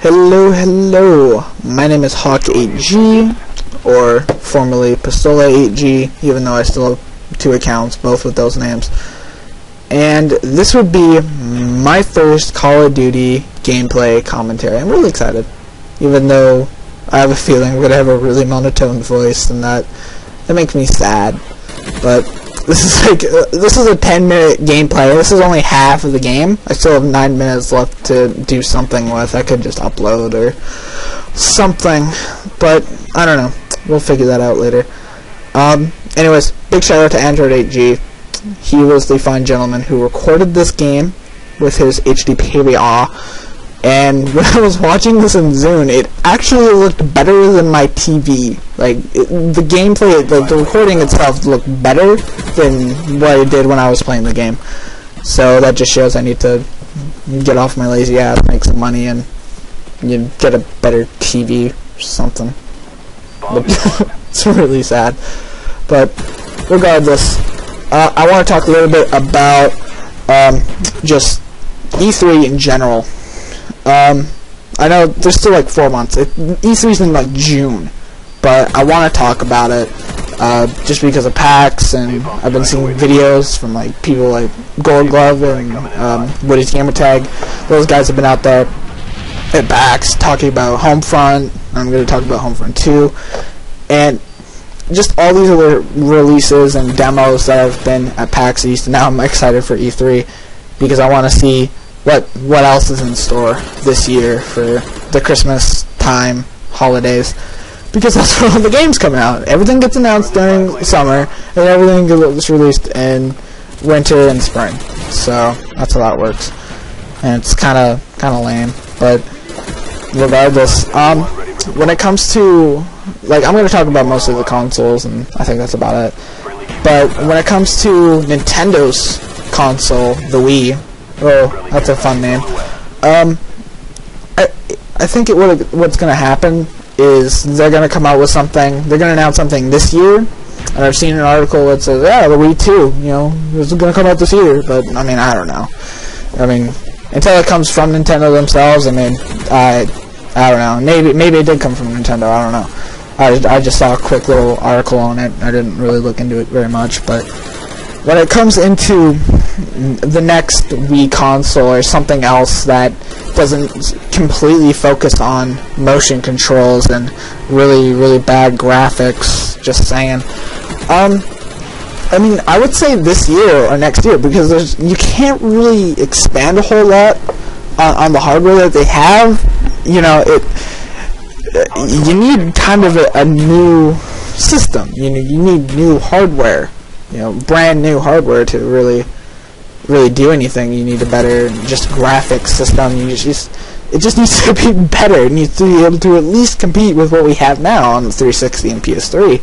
Hello, my name is Hawke8G, or formerly Pistola8G, even though I still have 2 accounts, both with those names. And this would be my first Call of Duty gameplay commentary. I'm really excited, even though I have a feeling I'm going to have a really monotone voice, and that makes me sad. But this is a 10-minute gameplay. This is only half of the game. I still have 9 minutes left to do something with. I could just upload or something, but I don't know. We'll figure that out later. Anyways, big shout out to Android8G. He was the fine gentleman who recorded this game with his HD PVR. And when I was watching this in Zune, it actually looked better than my TV. Like, the gameplay, the recording itself looked better than what it did when I was playing the game. So that just shows I need to get off my lazy ass, make some money, and get a better TV or something. But it's really sad. But regardless, I want to talk a little bit about just E3 in general. I know there's still like 4 months. E3's in like June, but I want to talk about it just because of PAX, and I've been seeing videos from like people like Gold Glove and Woody's Gamertag. Those guys have been out there at PAX talking about Homefront. I'm going to talk about Homefront 2, and just all these other releases and demos that have been at PAX East. And now I'm excited for E3 because I want to see what else is in store this year for the Christmas time holidays, because that's when all the games come out. Everything gets announced during summer, and everything gets released in winter and spring. So that's how that works, and it's kind of lame. But regardless, when it comes to, like, I'm going to talk about most of the consoles, and I think that's about it. But when it comes to Nintendo's console, the Wii. Oh, that's a fun name. I think what's going to happen is they're going to come out with something. They're going to announce something this year. And I've seen an article that says, yeah, the Wii 2, it's going to come out this year. But, I mean, I don't know. I mean, until it comes from Nintendo themselves, I mean, I don't know. Maybe it did come from Nintendo. I don't know. I just saw a quick little article on it. I didn't really look into it very much. But when it comes into the next Wii console or something else that doesn't completely focus on motion controls and really bad graphics, just saying. I mean, I would say this year or next year, because you can't really expand a whole lot on the hardware that they have. You know, you need kind of a new system. You need new hardware. Brand new hardware to really do anything. You need a better just graphics system. It just needs to be better. It needs to be able to at least compete with what we have now on the 360 and PS3.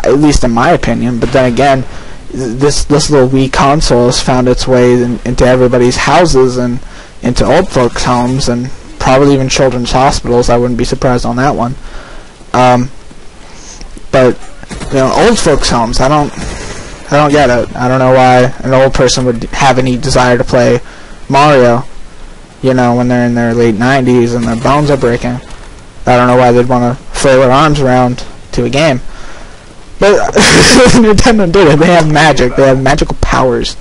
At least in my opinion. But then again, this little Wii console has found its way into everybody's houses and into old folks' homes and probably even children's hospitals. I wouldn't be surprised on that one. But old folks' homes, I don't get it. I don't know why an old person would have any desire to play Mario, when they're in their late 90s and their bones are breaking. I don't know why they'd want to flail their arms around to a game. But Nintendo did it. They have magic. They have magical powers.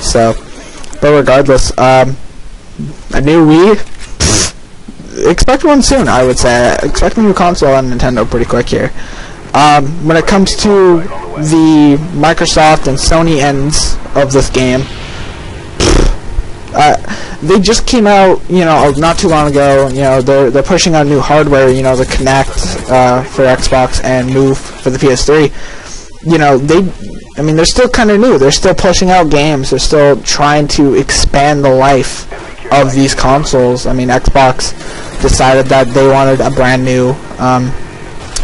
So, but regardless, a new Wii, expect one soon, I would say. Expect a new console on Nintendo pretty quick here. When it comes to the Microsoft and Sony ends of this game, they just came out, not too long ago. They're pushing out new hardware. The Kinect for Xbox and Move for the PS3. They're still kind of new. They're still pushing out games. They're still trying to expand the life of these consoles. I mean, Xbox decided that they wanted a brand new.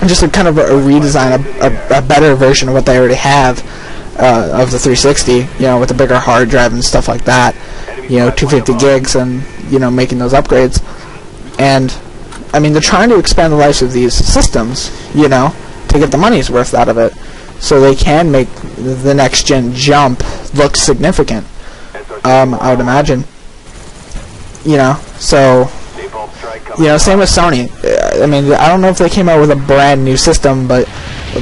Just a kind of a redesign, a better version of what they already have of the 360, with a bigger hard drive and stuff like that, 250 gigs and, making those upgrades. And, I mean, they're trying to expand the lives of these systems, to get the money's worth out of it, so they can make the next-gen jump look significant, I would imagine. So You know, same with Sony. I mean, I don't know if they came out with a brand new system, but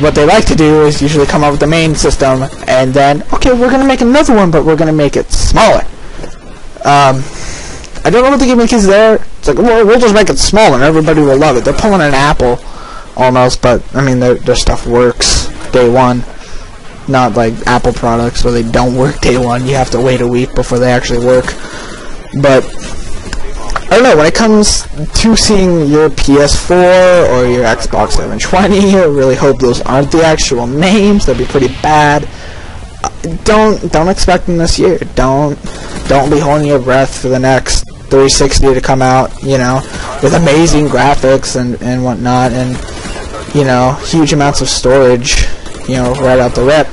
what they like to do is usually come out with the main system, and then, okay, we're going to make another one, but we're going to make it smaller. I don't know what the gimmick is there. It's like, well, we'll just make it smaller, and everybody will love it. They're pulling an Apple, almost, but, I mean, their stuff works day one. Not like Apple products where they don't work day one. You have to wait a week before they actually work. But I don't know, when it comes to seeing your PS4 or your Xbox 720, I really hope those aren't the actual names. That'd be pretty bad. Don't expect them this year. Don't be holding your breath for the next 360 to come out, you know, with amazing graphics and whatnot, and, you know, huge amounts of storage, you know, right out the rip.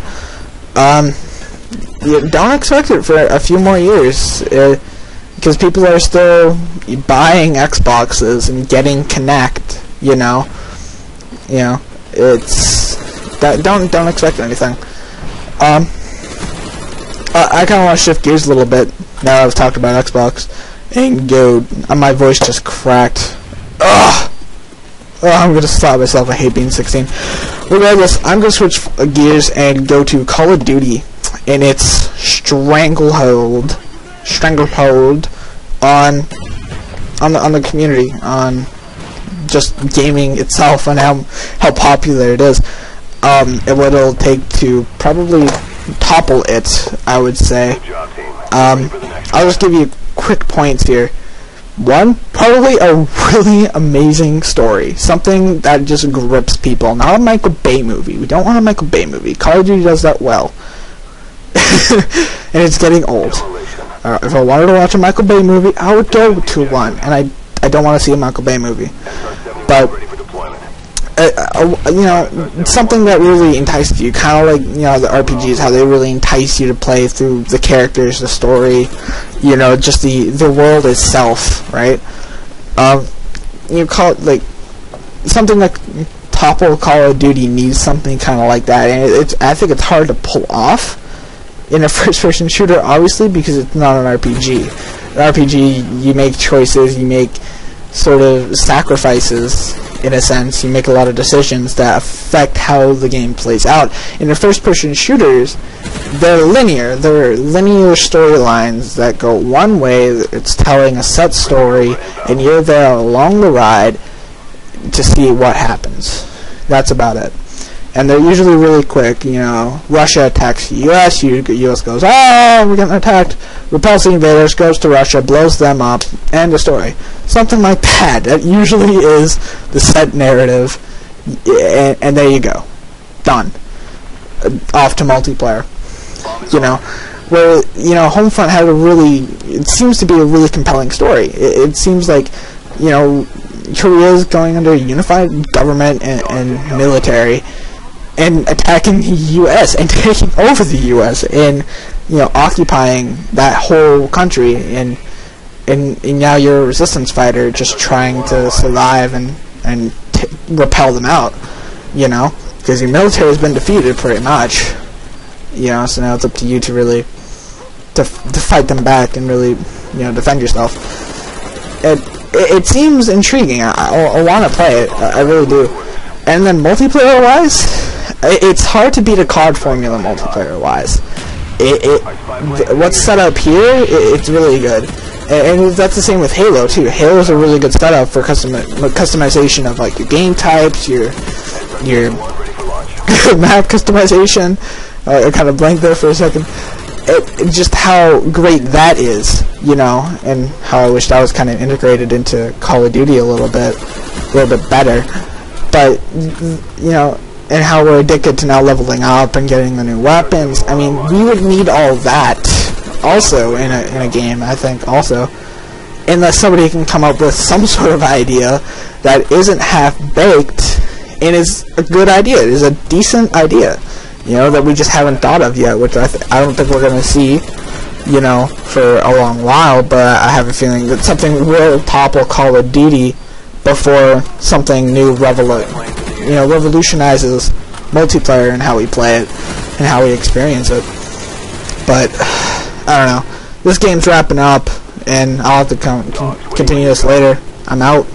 You don't expect it for a few more years, because people are still buying Xboxes and getting Kinect, you know. It's don't expect anything. I kind of want to shift gears a little bit now that I've talked about Xbox and go. My voice just cracked. Ugh. Oh, I'm gonna slap myself. I hate being 16. Regardless, I'm gonna switch gears and go to Call of Duty and its stranglehold on the community, on just gaming itself, and how popular it is, and what it'll take to probably topple it, I would say. I'll just give you quick points here. One, probably a really amazing story. Something that just grips people. Not a Michael Bay movie. We don't want a Michael Bay movie. Call of Duty does that well. And it's getting old. If I wanted to watch a Michael Bay movie, I would go to one. And I don't want to see a Michael Bay movie. But, you know, something that really entices you. Kind of like, you know, the RPGs, how they really entice you to play through the characters, the story, you know, just the world itself, right? You call it, like, something like topple Call of Duty needs something kind of like that, and I think it's hard to pull off in a first-person shooter, obviously, because it's not an RPG. An RPG, you make choices, you make sort of sacrifices, in a sense. You make a lot of decisions that affect how the game plays out. In the first-person shooters, they're linear. They're linear storylines that go one way. It's telling a set story, and you're there along the ride to see what happens. That's about it. And they're usually really quick. You know, Russia attacks the U.S., U.S. goes, oh, we're getting attacked. Repels the invaders, goes to Russia, blows them up, end of story. Something like that. That usually is the set narrative, and there you go. Done. Off to multiplayer. You know, where, you know, Homefront had it seems to be a really compelling story. It seems like, you know, Korea is going under a unified government and military, and attacking the U.S. and taking over the U.S. and, you know, occupying that whole country, and now you're a resistance fighter just trying to survive and repel them out, you know, because your military has been defeated pretty much, you know, so now it's up to you to really to fight them back and really, you know, defend yourself. It seems intriguing. I want to play it. I really do. And then multiplayer-wise, it's hard to beat a CoD formula multiplayer-wise. What's set up here, it's really good. And that's the same with Halo, too. Halo's a really good setup for customization of, like, your game types, your map customization. I kind of blanked there for a second. Just how great that is, you know, and how I wish that was kind of integrated into Call of Duty a little bit better. But, you know, and how we're addicted to now leveling up and getting the new weapons. I mean, we would need all that also in a game, I think, also, unless somebody can come up with some sort of idea that isn't half-baked and is a good idea. It is a decent idea, you know, that we just haven't thought of yet, which I don't think we're going to see, you know, for a long while, but I have a feeling that something will topple Call of Duty before something new revolutionizes multiplayer and how we play it and how we experience it. But I don't know. This game's wrapping up, and I'll have to continue this later. I'm out.